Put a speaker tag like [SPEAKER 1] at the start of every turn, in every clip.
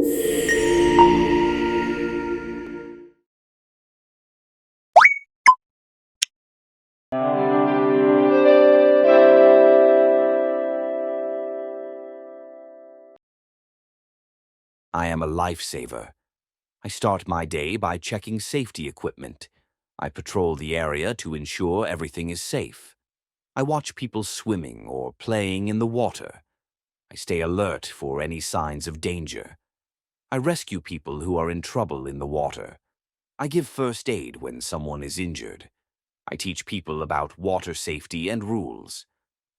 [SPEAKER 1] I am a lifesaver. I start my day by checking safety equipment. I patrol the area to ensure everything is safe. I watch people swimming or playing in the water. I stay alert for any signs of danger. I rescue people who are in trouble in the water. I give first aid when someone is injured. I teach people about water safety and rules.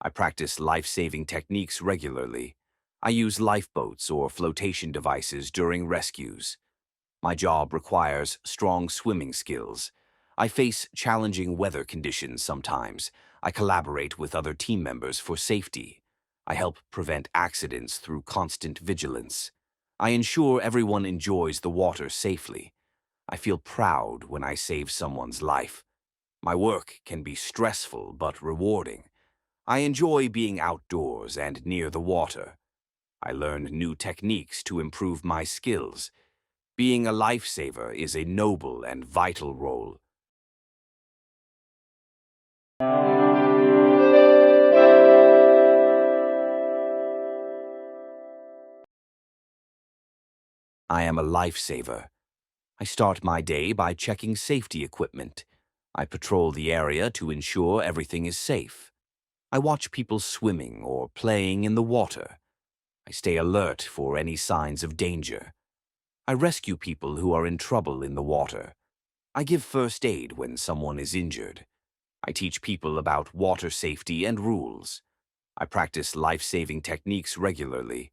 [SPEAKER 1] I practice life-saving techniques regularly. I use lifeboats or flotation devices during rescues. My job requires strong swimming skills. I face challenging weather conditions sometimes. I collaborate with other team members for safety. I help prevent accidents through constant vigilance. I ensure everyone enjoys the water safely. I feel proud when I save someone's life. My work can be stressful but rewarding. I enjoy being outdoors and near the water. I learn new techniques to improve my skills. Being a lifesaver is a noble and vital role. I am a lifesaver. I start my day by checking safety equipment. I patrol the area to ensure everything is safe. I watch people swimming or playing in the water. I stay alert for any signs of danger. I rescue people who are in trouble in the water. I give first aid when someone is injured. I teach people about water safety and rules. I practice life-saving techniques regularly.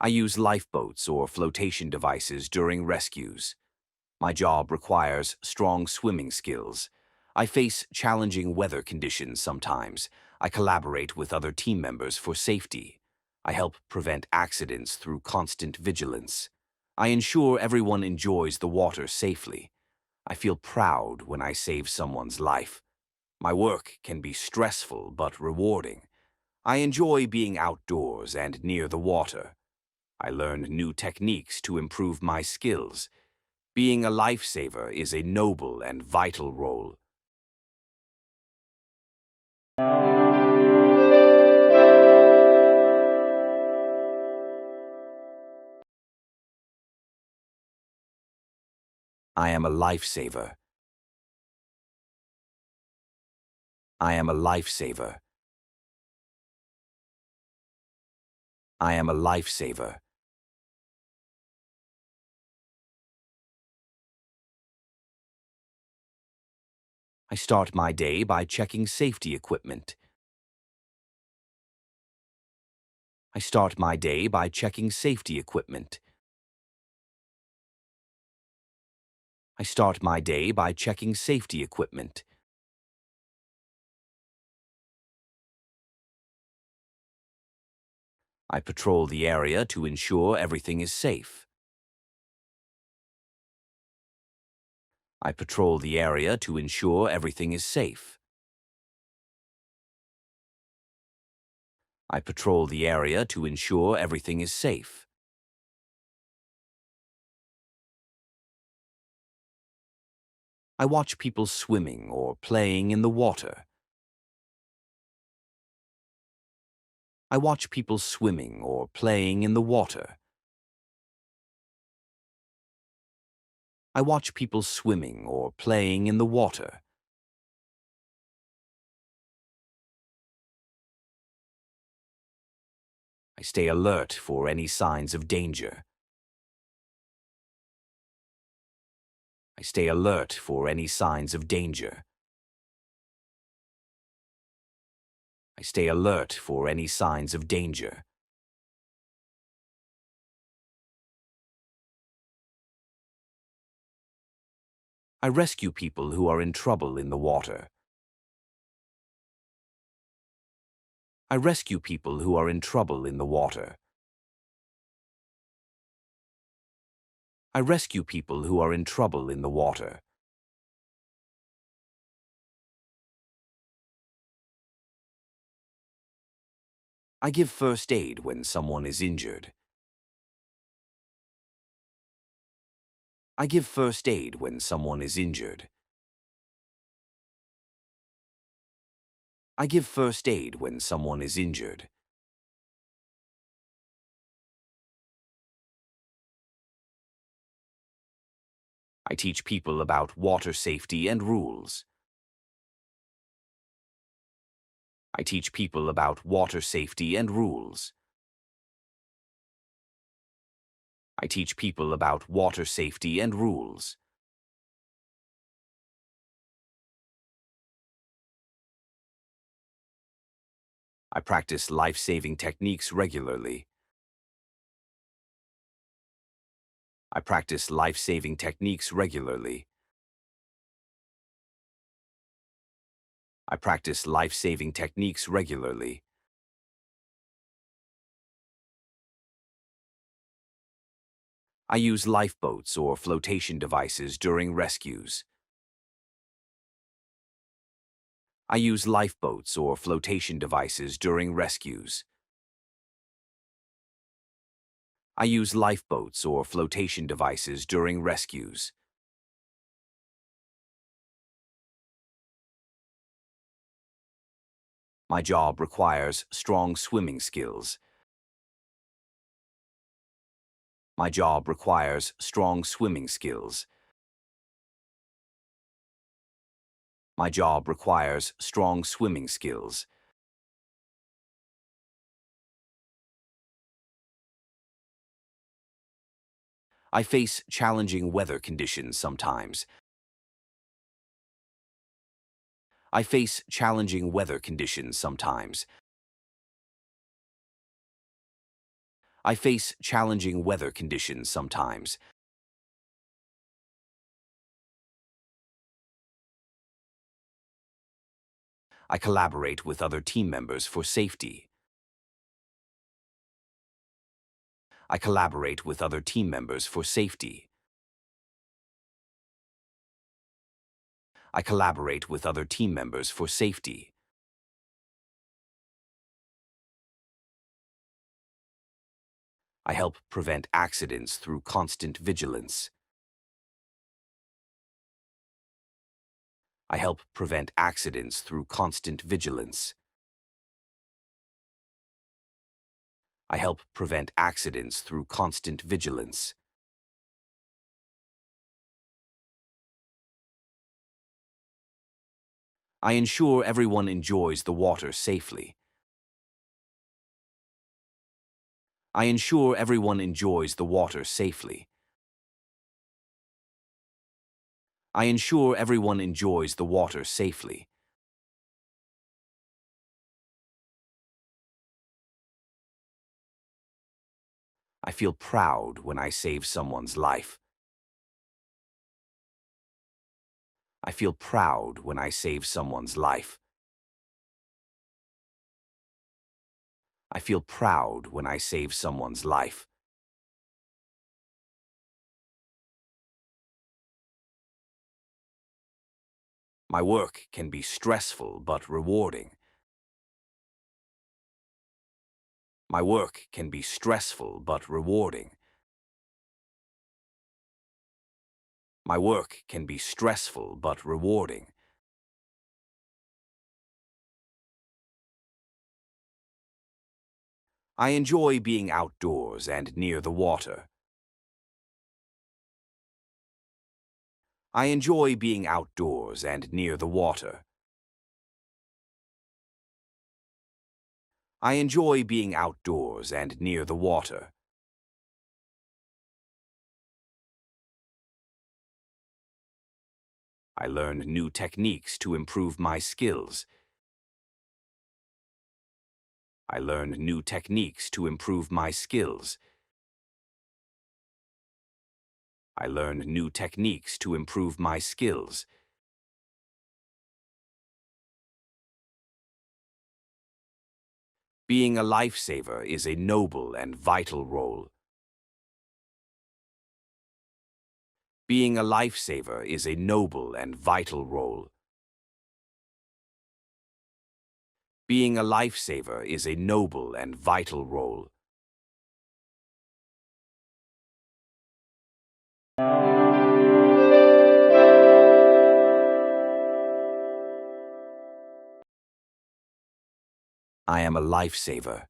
[SPEAKER 1] I use lifeboats or flotation devices during rescues. My job requires strong swimming skills. I face challenging weather conditions sometimes. I collaborate with other team members for safety. I help prevent accidents through constant vigilance. I ensure everyone enjoys the water safely. I feel proud when I save someone's life. My work can be stressful but rewarding. I enjoy being outdoors and near the water. I learn new techniques to improve my skills. Being a lifesaver is a noble and vital role. I am a lifesaver. I am a lifesaver. I am a lifesaver. I start my day by checking safety equipment. I start my day by checking safety equipment. I start my day by checking safety equipment. I patrol the area to ensure everything is safe. I patrol the area to ensure everything is safe. I patrol the area to ensure everything is safe. I watch people swimming or playing in the water. I watch people swimming or playing in the water. I watch people swimming or playing in the water. I stay alert for any signs of danger. I stay alert for any signs of danger. I stay alert for any signs of danger. I rescue people who are in trouble in the water. I rescue people who are in trouble in the water. I rescue people who are in trouble in the water. I give first aid when someone is injured. I give first aid when someone is injured. I give first aid when someone is injured. I teach people about water safety and rules. I teach people about water safety and rules. I teach people about water safety and rules. I practice life-saving techniques regularly. I practice life-saving techniques regularly. I practice life-saving techniques regularly. I use lifeboats or flotation devices during rescues. I use lifeboats or flotation devices during rescues. I use lifeboats or flotation devices during rescues. My job requires strong swimming skills. My job requires strong swimming skills. My job requires strong swimming skills. I face challenging weather conditions sometimes. I face challenging weather conditions sometimes. I face challenging weather conditions sometimes. I collaborate with other team members for safety. I collaborate with other team members for safety. I collaborate with other team members for safety. I help prevent accidents through constant vigilance. I help prevent accidents through constant vigilance. I help prevent accidents through constant vigilance. I ensure everyone enjoys the water safely. I ensure everyone enjoys the water safely. I ensure everyone enjoys the water safely. I feel proud when I save someone's life. I feel proud when I save someone's life. I feel proud when I save someone's life. My work can be stressful but rewarding. My work can be stressful but rewarding. My work can be stressful but rewarding. I enjoy being outdoors and near the water. I enjoy being outdoors and near the water. I enjoy being outdoors and near the water. I learned new techniques to improve my skills. I learned new techniques to improve my skills. I learned new techniques to improve my skills. Being a lifesaver is a noble and vital role. Being a lifesaver is a noble and vital role. Being a lifesaver is a noble and vital role. I am a lifesaver.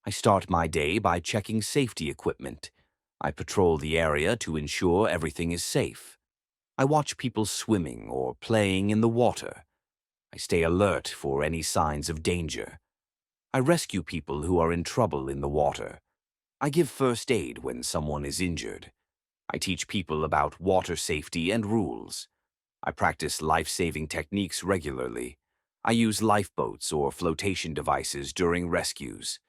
[SPEAKER 1] I start my day by checking safety equipment. I patrol the area to ensure everything is safe. I watch people swimming or playing in the water. I stay alert for any signs of danger. I rescue people who are in trouble in the water. I give first aid when someone is injured. I teach people about water safety and rules. I practice life-saving techniques regularly. I use lifeboats or flotation devices during rescues.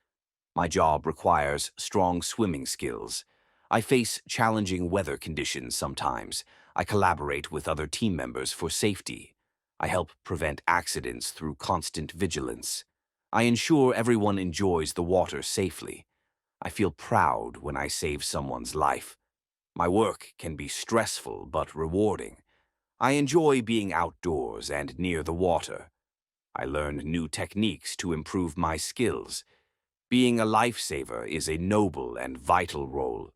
[SPEAKER 1] My job requires strong swimming skills. I face challenging weather conditions sometimes. I collaborate with other team members for safety. I help prevent accidents through constant vigilance. I ensure everyone enjoys the water safely. I feel proud when I save someone's life. My work can be stressful but rewarding. I enjoy being outdoors and near the water. I learn new techniques to improve my skills. Being a lifesaver is a noble and vital role.